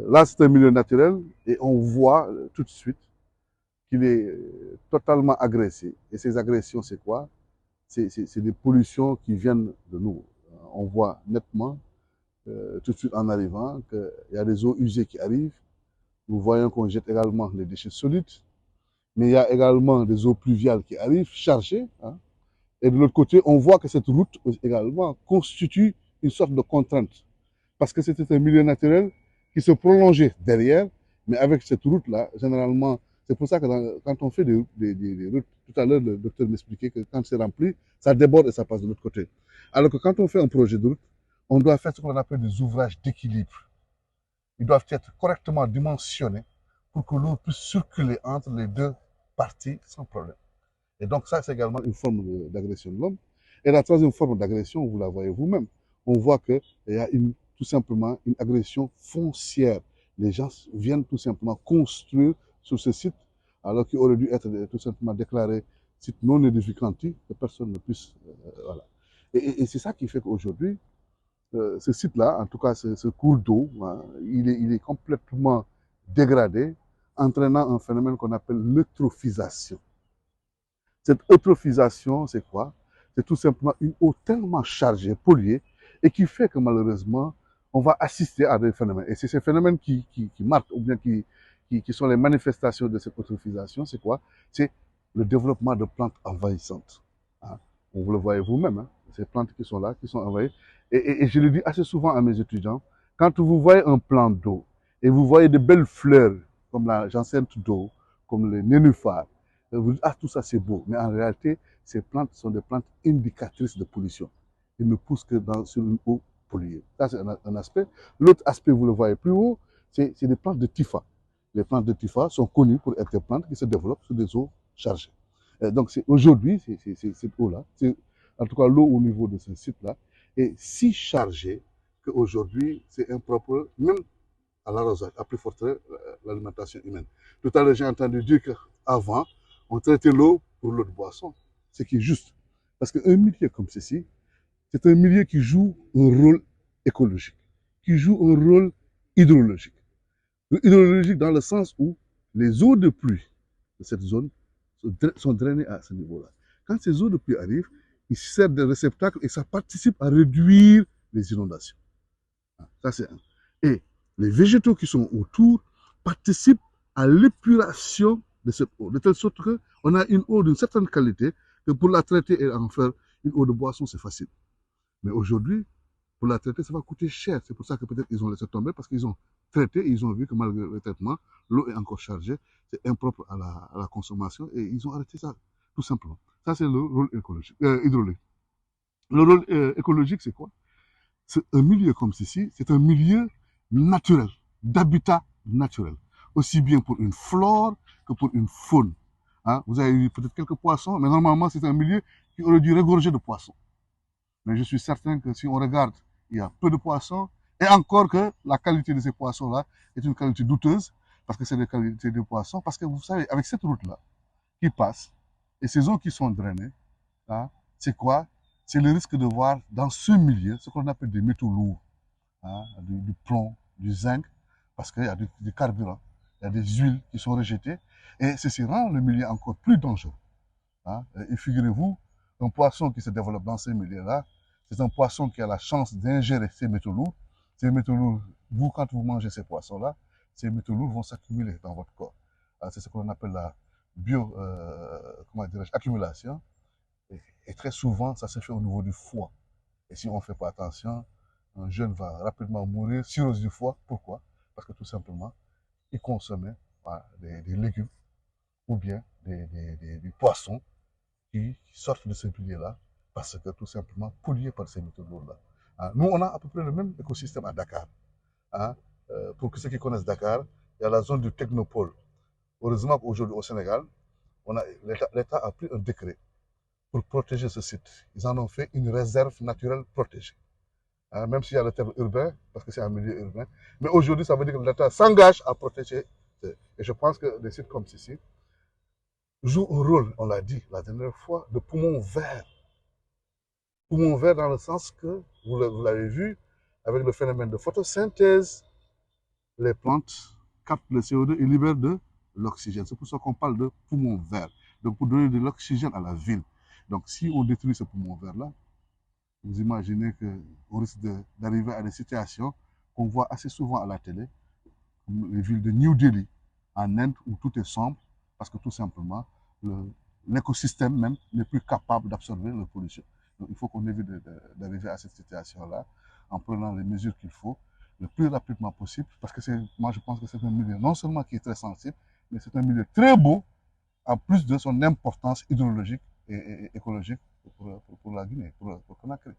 Là, c'est un milieu naturel et on voit tout de suite qu'il est totalement agressé. Et ces agressions, c'est quoi? C'est des pollutions qui viennent de nous. On voit nettement, tout de suite en arrivant, qu'il y a des eaux usées qui arrivent. Nous voyons qu'on jette également les déchets solides, mais il y a également des eaux pluviales qui arrivent chargées. Hein. Et de l'autre côté, on voit que cette route également constitue une sorte de contrainte. Parce que c'était un milieu naturel qui se prolongeait derrière, mais avec cette route-là, généralement, c'est pour ça que quand on fait des routes, tout à l'heure, le docteur m'expliquait que quand c'est rempli, ça déborde et ça passe de l'autre côté. Alors que quand on fait un projet de route, on doit faire ce qu'on appelle des ouvrages d'équilibre. Ils doivent être correctement dimensionnés pour que l'eau puisse circuler entre les deux parties sans problème. Et donc ça, c'est également une forme d'agression de l'homme. Et la troisième forme d'agression, vous la voyez vous-même. On voit qu'il y a tout simplement une agression foncière. Les gens viennent tout simplement construire sur ce site, alors qu'il aurait dû être tout simplement déclaré site non édificanti, que personne ne puisse... voilà. Et c'est ça qui fait qu'aujourd'hui, ce site-là, en tout cas ce cours d'eau, hein, il est complètement dégradé, entraînant un phénomène qu'on appelle l'eutrophisation. Cette eutrophisation, c'est quoi? C'est tout simplement une eau tellement chargée, polluée, et qui fait que malheureusement, on va assister à des phénomènes. Et c'est ces phénomènes qui marquent, ou bien qui sont les manifestations de cette eutrophisation, c'est quoi? C'est le développement de plantes envahissantes. Hein? Vous le voyez vous-même, hein? Ces plantes qui sont là, qui sont envahies. Et je le dis assez souvent à mes étudiants, quand vous voyez un plant d'eau, et vous voyez de belles fleurs, comme la jacinthe d'eau, comme le nénuphar, vous dites, ah, tout ça c'est beau. Mais en réalité, ces plantes sont des plantes indicatrices de pollution. Ils ne poussent que sur une eau polluée. Ça, c'est un aspect. L'autre aspect, vous le voyez plus haut, c'est des plantes de Tifa. Les plantes de Tifa sont connues pour être des plantes qui se développent sur des eaux chargées. Donc aujourd'hui, cette eau-là, en tout cas l'eau au niveau de ce site-là, est si chargée qu'aujourd'hui, c'est impropre, même à l'arrosage, à plus forte l'alimentation humaine. Tout à l'heure, j'ai entendu dire qu'avant, on traitait l'eau pour l'eau de boisson, ce qui est juste. Parce qu'un milieu comme ceci, c'est un milieu qui joue un rôle écologique, qui joue un rôle hydrologique. Hydrologique dans le sens où les eaux de pluie de cette zone sont drainées à ce niveau-là. Quand ces eaux de pluie arrivent, ils servent de réceptacle et ça participe à réduire les inondations. Ça, c'est un. Et les végétaux qui sont autour participent à l'épuration de cette eau, de telle sorte qu'on a une eau d'une certaine qualité que pour la traiter et en faire une eau de boisson, c'est facile. Mais aujourd'hui, pour la traiter, ça va coûter cher. C'est pour ça que peut-être ils ont laissé tomber parce qu'ils ont traité et ils ont vu que malgré le traitement, l'eau est encore chargée, c'est impropre à la consommation et ils ont arrêté ça, tout simplement. Ça, c'est le rôle écologique, hydraulique. Le rôle écologique, c'est quoi? C'est un milieu comme ceci, c'est un milieu naturel, d'habitat naturel, aussi bien pour une flore que pour une faune. Hein? Vous avez eu peut-être quelques poissons, mais normalement c'est un milieu qui aurait dû regorger de poissons. Mais je suis certain que si on regarde, il y a peu de poissons, et encore que la qualité de ces poissons-là est une qualité douteuse, parce que c'est des qualités de poissons, parce que vous savez, avec cette route-là qui passe, et ces eaux qui sont drainées, hein, c'est quoi? C'est le risque de voir dans ce milieu ce qu'on appelle des métaux lourds, hein, du plomb, du zinc, parce qu'il y a du carburant, il y a des huiles qui sont rejetées, et ceci rend le milieu encore plus dangereux. Hein. Et figurez-vous, un poisson qui se développe dans ces milieux-là, c'est un poisson qui a la chance d'ingérer ces métaux lourds. Ces métaux lourds, vous, quand vous mangez ces poissons-là, ces métaux lourds vont s'accumuler dans votre corps. C'est ce qu'on appelle la accumulation. Et très souvent, ça se fait au niveau du foie. Et si on ne fait pas attention, un jeune va rapidement mourir, cirrhose du foie. Pourquoi? Parce que tout simplement, il consommait des légumes ou bien des poissons qui sortent de ce milieu-là parce que tout simplement pollués par ces métaux lourds-là. Hein, nous, on a à peu près le même écosystème à Dakar. Hein. Pour ceux qui connaissent Dakar, il y a la zone du technopole. Heureusement qu'aujourd'hui au Sénégal, l'État a pris un décret pour protéger ce site. Ils en ont fait une réserve naturelle protégée. Hein, même s'il y a le terme urbain, parce que c'est un milieu urbain. Mais aujourd'hui, ça veut dire que l'État s'engage à protéger. Et je pense que des sites comme ceci jouent un rôle, on l'a dit la dernière fois, de poumon vert. Poumon vert dans le sens que, vous l'avez vu, avec le phénomène de photosynthèse, les plantes captent le CO2 et libèrent de l'oxygène. C'est pour ça qu'on parle de poumon vert. Donc pour donner de l'oxygène à la ville. Donc si on détruit ce poumon vert-là, vous imaginez qu'on risque d'arriver à des situations qu'on voit assez souvent à la télé, comme les villes de New Delhi, en Inde, où tout est sombre, parce que tout simplement, l'écosystème même n'est plus capable d'absorber la pollution. Donc il faut qu'on évite d'arriver à cette situation-là en prenant les mesures qu'il faut le plus rapidement possible, parce que moi je pense que c'est un milieu non seulement qui est très sensible, mais c'est un milieu très beau, en plus de son importance hydrologique et écologique pour la Guinée, pour Conakry.